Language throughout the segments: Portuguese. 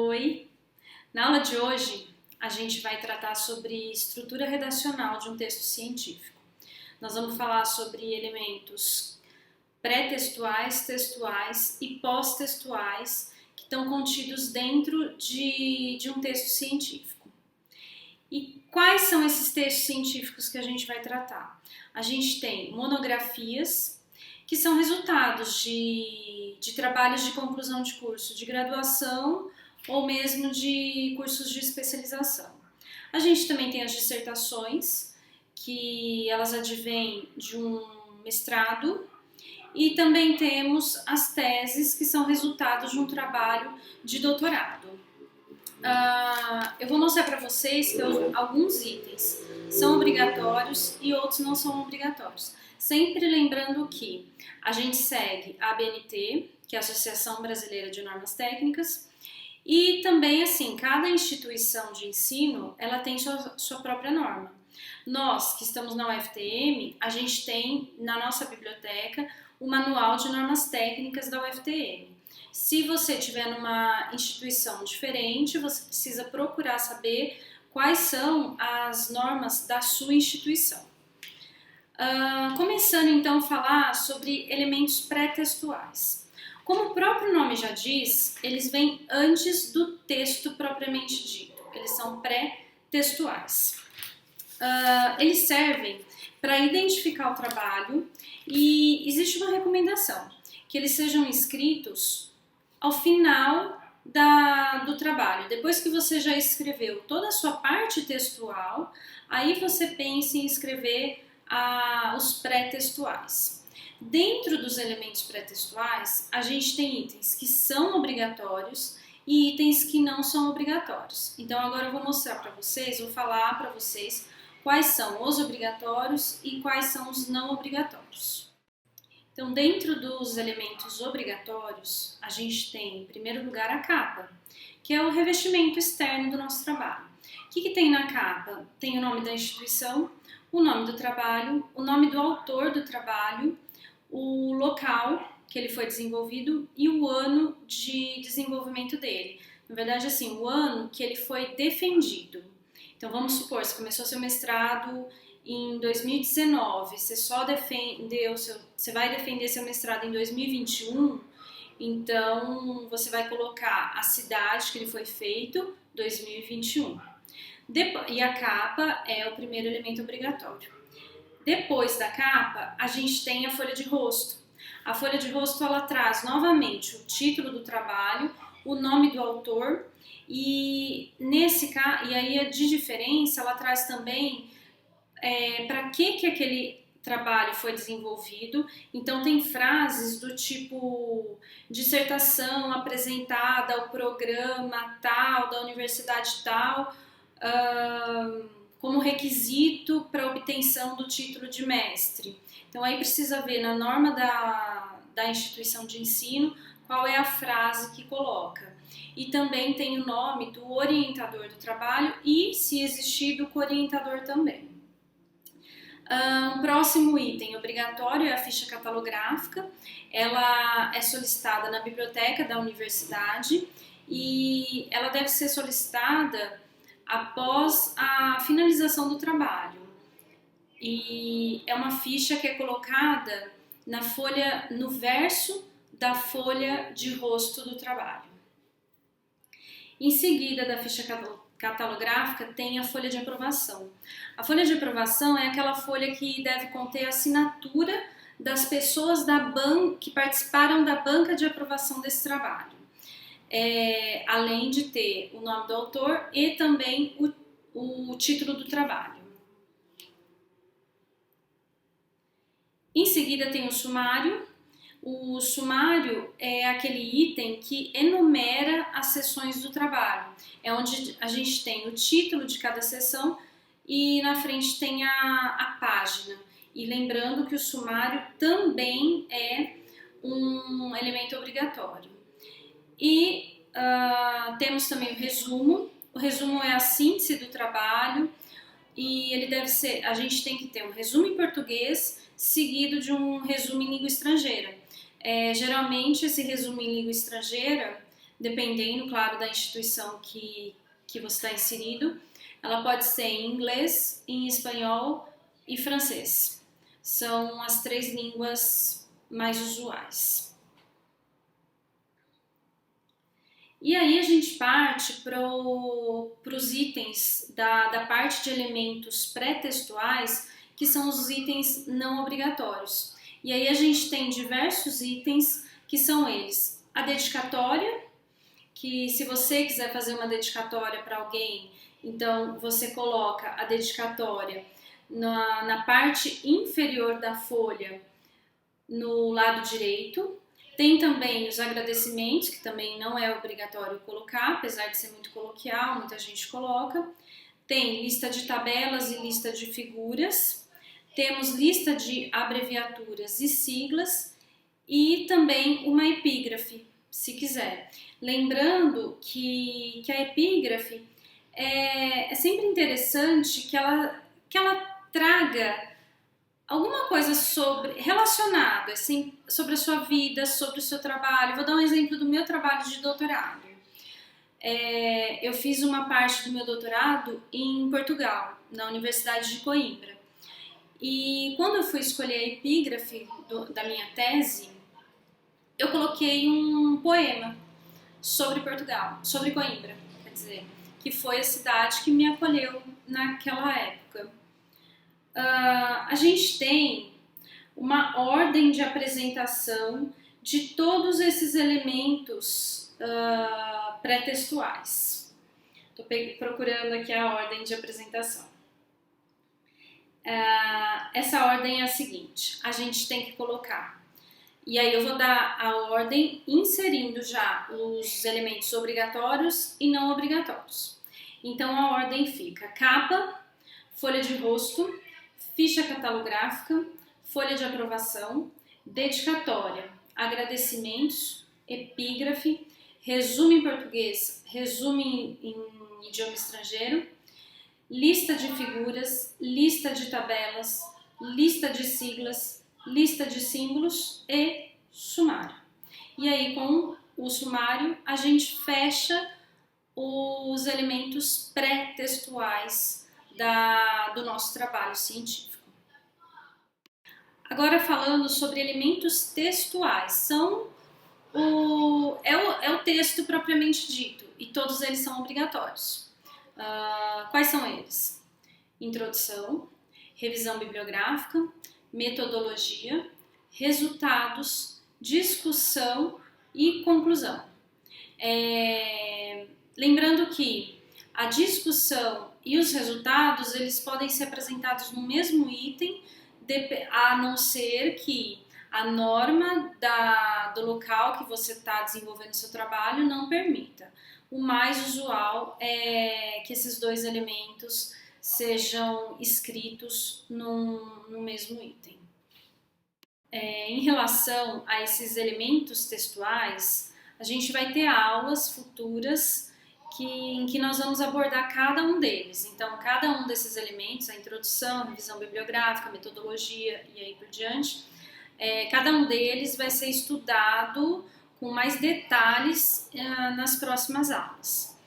Oi! Na aula de hoje, a gente vai tratar sobre estrutura redacional de um texto científico. Nós vamos falar sobre elementos pré-textuais, textuais e pós-textuais que estão contidos dentro de um texto científico. E quais são esses textos científicos que a gente vai tratar? A gente tem monografias, que são resultados de trabalhos de conclusão de curso de graduação ou mesmo de cursos de especialização. A gente também tem as dissertações, que elas advêm de um mestrado, e também temos as teses, que são resultados de um trabalho de doutorado. Eu vou mostrar para vocês que alguns itens são obrigatórios e outros não são obrigatórios. Sempre lembrando que a gente segue a ABNT, que é a Associação Brasileira de Normas Técnicas, e também, assim, cada instituição de ensino, ela tem sua própria norma. Nós, que estamos na UFTM, a gente tem na nossa biblioteca o Manual de Normas Técnicas da UFTM. Se você estiver numa instituição diferente, você precisa procurar saber quais são as normas da sua instituição. Começando então a falar sobre elementos pré-textuais. Como o próprio nome já diz, eles vêm antes do texto propriamente dito, eles são pré-textuais. Eles servem para identificar o trabalho e existe uma recomendação, que eles sejam escritos ao final do trabalho. Depois que você já escreveu toda a sua parte textual, aí você pense em escrever os pré-textuais. Dentro dos elementos pré-textuais, a gente tem itens que são obrigatórios e itens que não são obrigatórios. Então agora eu vou mostrar para vocês, vou falar para vocês quais são os obrigatórios e quais são os não obrigatórios. Então, dentro dos elementos obrigatórios, a gente tem, em primeiro lugar, a capa, que é o revestimento externo do nosso trabalho. O que tem na capa? Tem o nome da instituição, o nome do trabalho, o nome do autor do trabalho, o local que ele foi desenvolvido e o ano de desenvolvimento dele. Na verdade, assim, o ano que ele foi defendido. Então, vamos supor, você começou seu mestrado em 2019, você vai defender seu mestrado em 2021, então você vai colocar a cidade que ele foi feito, 2021. E a capa é o primeiro elemento obrigatório. Depois da capa, a gente tem a folha de rosto. A folha de rosto, ela traz novamente o título do trabalho, o nome do autor e aí de diferença, ela traz também para que aquele trabalho foi desenvolvido. Então tem frases do tipo dissertação apresentada ao programa tal, da universidade tal, como requisito para obtenção do título de mestre. Então aí precisa ver na norma da instituição de ensino qual é a frase que coloca. E também tem o nome do orientador do trabalho e, se existir, do co-orientador também. Um próximo item obrigatório é a ficha catalográfica. Ela é solicitada na biblioteca da universidade e ela deve ser solicitada após a finalização do trabalho. E é uma ficha que é colocada no verso da folha de rosto do trabalho. Em seguida da ficha catalográfica tem a folha de aprovação. A folha de aprovação é aquela folha que deve conter a assinatura das pessoas que participaram da banca de aprovação desse trabalho. Além de ter o nome do autor e também o título do trabalho. Em seguida tem o sumário. O sumário é aquele item que enumera as seções do trabalho. É onde a gente tem o título de cada seção e na frente tem a página. E lembrando que o sumário também é um elemento obrigatório. E temos também o resumo. O resumo é a síntese do trabalho e a gente tem que ter um resumo em português seguido de um resumo em língua estrangeira. Geralmente esse resumo em língua estrangeira dependendo, claro, da instituição que você está inserido. Ela pode ser em inglês, em espanhol e francês. São as 3 línguas mais usuais. E aí a gente parte para os itens da parte de elementos pré-textuais, que são os itens não obrigatórios. E aí a gente tem diversos itens que são eles: a dedicatória, que se você quiser fazer uma dedicatória para alguém, então você coloca a dedicatória na parte inferior da folha, no lado direito. Tem também os agradecimentos, que também não é obrigatório colocar, apesar de ser muito coloquial, muita gente coloca. Tem lista de tabelas e lista de figuras. Temos lista de abreviaturas e siglas e também uma epígrafe, se quiser. Lembrando que a epígrafe é sempre interessante que ela traga alguma coisa relacionada, assim, sobre a sua vida, sobre o seu trabalho. Vou dar um exemplo do meu trabalho de doutorado. Eu fiz uma parte do meu doutorado em Portugal, na Universidade de Coimbra. E quando eu fui escolher a epígrafe da minha tese, eu coloquei um poema sobre Portugal, sobre Coimbra, quer dizer, que foi a cidade que me acolheu naquela época. A gente tem uma ordem de apresentação de todos esses elementos pré-textuais. Estou procurando aqui a ordem de apresentação. Essa ordem é a seguinte: a gente tem que colocar, e aí eu vou dar a ordem inserindo já os elementos obrigatórios e não obrigatórios. Então a ordem fica: capa, folha de rosto, ficha catalográfica, folha de aprovação, dedicatória, agradecimentos, epígrafe, resumo em português, resumo em idioma estrangeiro, lista de figuras, lista de tabelas, lista de siglas, lista de símbolos e sumário. E aí, com o sumário, a gente fecha os elementos pré-textuais do nosso trabalho científico. Agora, falando sobre elementos textuais, é o texto propriamente dito, e todos eles são obrigatórios. Quais são eles? Introdução, revisão bibliográfica, metodologia, resultados, discussão e conclusão. Lembrando que a discussão e os resultados, eles podem ser apresentados no mesmo item, a não ser que a norma do local que você está desenvolvendo seu trabalho não permita. O mais usual é que esses 2 elementos sejam escritos no mesmo item. Em relação a esses elementos textuais, a gente vai ter aulas futuras em que nós vamos abordar cada um deles. Então, cada um desses elementos, a introdução, a revisão bibliográfica, a metodologia e aí por diante, cada um deles vai ser estudado com mais detalhes nas próximas aulas.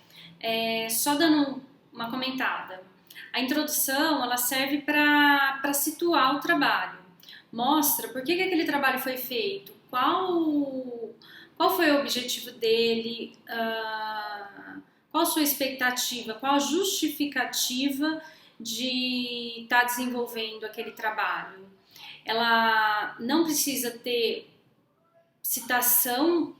Só dando uma comentada, a introdução ela serve para situar o trabalho, mostra por que aquele trabalho foi feito, qual foi o objetivo dele, qual a sua expectativa, qual a justificativa de estar desenvolvendo aquele trabalho. Ela não precisa ter citação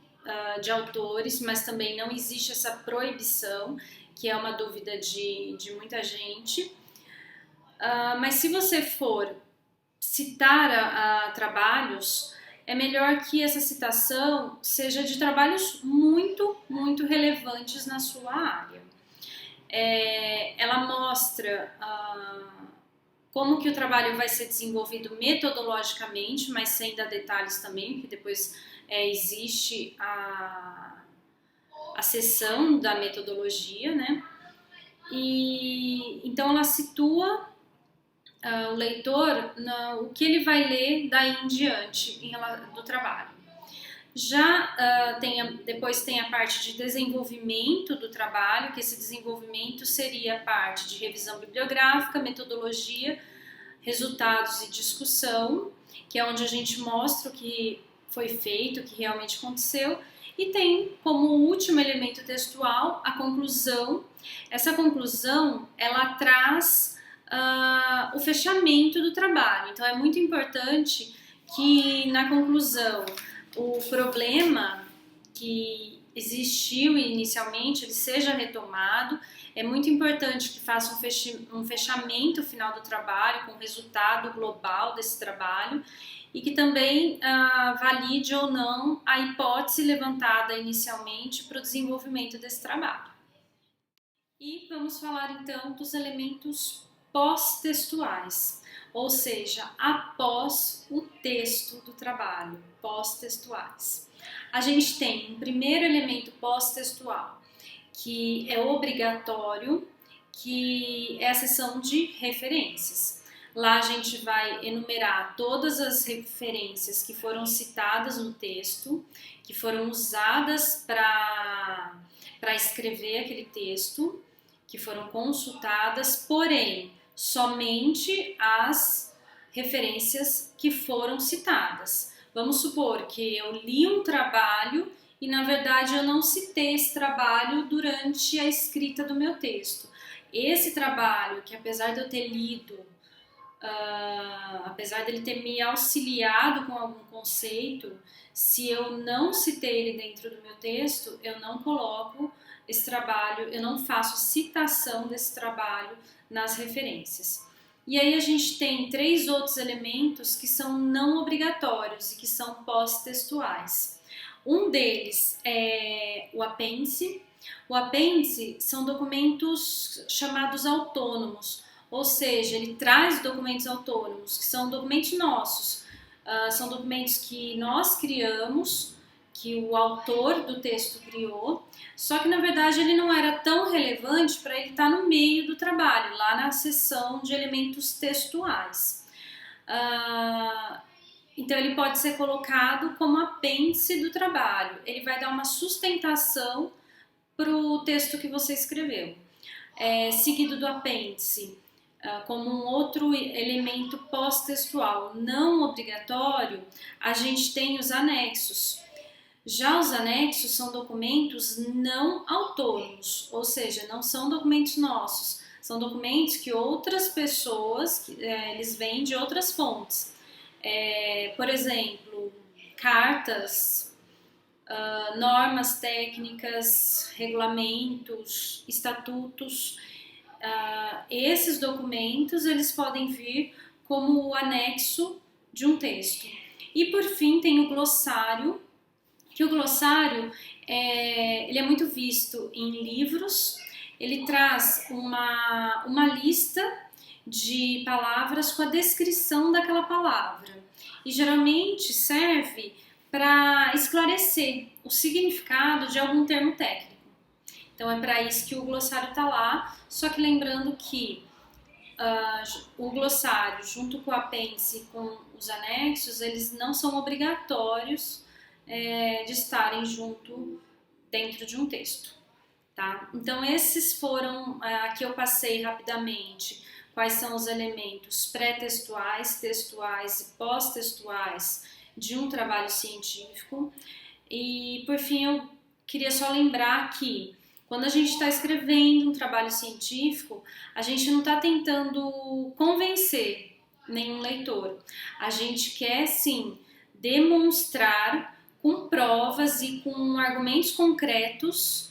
de autores, mas também não existe essa proibição, que é uma dúvida de muita gente. Mas se você for citar trabalhos, é melhor que essa citação seja de trabalhos muito, muito relevantes na sua área. Ela mostra como que o trabalho vai ser desenvolvido metodologicamente, mas sem dar detalhes também, porque depois existe a seção da metodologia, né? E então ela situa o leitor o que ele vai ler daí em diante do trabalho. Depois tem a parte de desenvolvimento do trabalho, que esse desenvolvimento seria a parte de revisão bibliográfica, metodologia, resultados e discussão, que é onde a gente mostra o que foi feito, o que realmente aconteceu, e tem como último elemento textual a conclusão. Essa conclusão, ela traz o fechamento do trabalho, então é muito importante que na conclusão o problema que existiu inicialmente ele seja retomado. É muito importante que faça um fechamento final do trabalho, com o resultado global desse trabalho, e que também valide ou não a hipótese levantada inicialmente para o desenvolvimento desse trabalho. E vamos falar então dos elementos pós-textuais, ou seja, após o texto do trabalho, pós-textuais. A gente tem um primeiro elemento pós-textual, que é obrigatório, que é a seção de referências. Lá a gente vai enumerar todas as referências que foram citadas no texto, que foram usadas para escrever aquele texto, que foram consultadas, porém, somente as referências que foram citadas. Vamos supor que eu li um trabalho e, na verdade, eu não citei esse trabalho durante a escrita do meu texto. Esse trabalho, que apesar de eu ter lido, apesar dele ter me auxiliado com algum conceito, se eu não citei ele dentro do meu texto, eu não coloco esse trabalho, eu não faço citação desse trabalho nas referências. E aí a gente tem 3 outros elementos que são não obrigatórios e que são pós-textuais. Um deles é o apêndice. O apêndice são documentos chamados autônomos, ou seja, ele traz documentos autônomos, que são documentos nossos, são documentos que nós criamos, que o autor do texto criou, só que na verdade ele não era tão relevante para ele estar no meio do trabalho, lá na seção de elementos textuais. Então ele pode ser colocado como apêndice do trabalho, ele vai dar uma sustentação para o texto que você escreveu. Seguido do apêndice, como um outro elemento pós-textual não obrigatório, a gente tem os anexos. Já os anexos são documentos não autônomos, ou seja, não são documentos nossos, são documentos que outras pessoas, eles vêm de outras fontes. Por exemplo, cartas, normas técnicas, regulamentos, estatutos. Esses documentos eles podem vir como o anexo de um texto. E por fim tem o glossário, que o glossário ele é muito visto em livros. Ele traz uma lista de palavras com a descrição daquela palavra e geralmente serve para esclarecer o significado de algum termo técnico. Então é para isso que o glossário está lá, só que lembrando que o glossário junto com o apêndice e com os anexos, eles não são obrigatórios de estarem junto dentro de um texto, tá? Então esses foram, aqui eu passei rapidamente quais são os elementos pré-textuais, textuais e pós-textuais de um trabalho científico. E por fim eu queria só lembrar que quando a gente está escrevendo um trabalho científico, a gente não está tentando convencer nenhum leitor, a gente quer sim demonstrar com provas e com argumentos concretos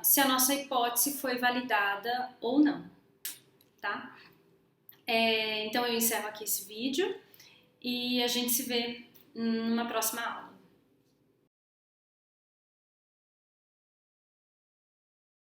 se a nossa hipótese foi validada ou não, tá? Então eu encerro aqui esse vídeo e a gente se vê numa próxima aula.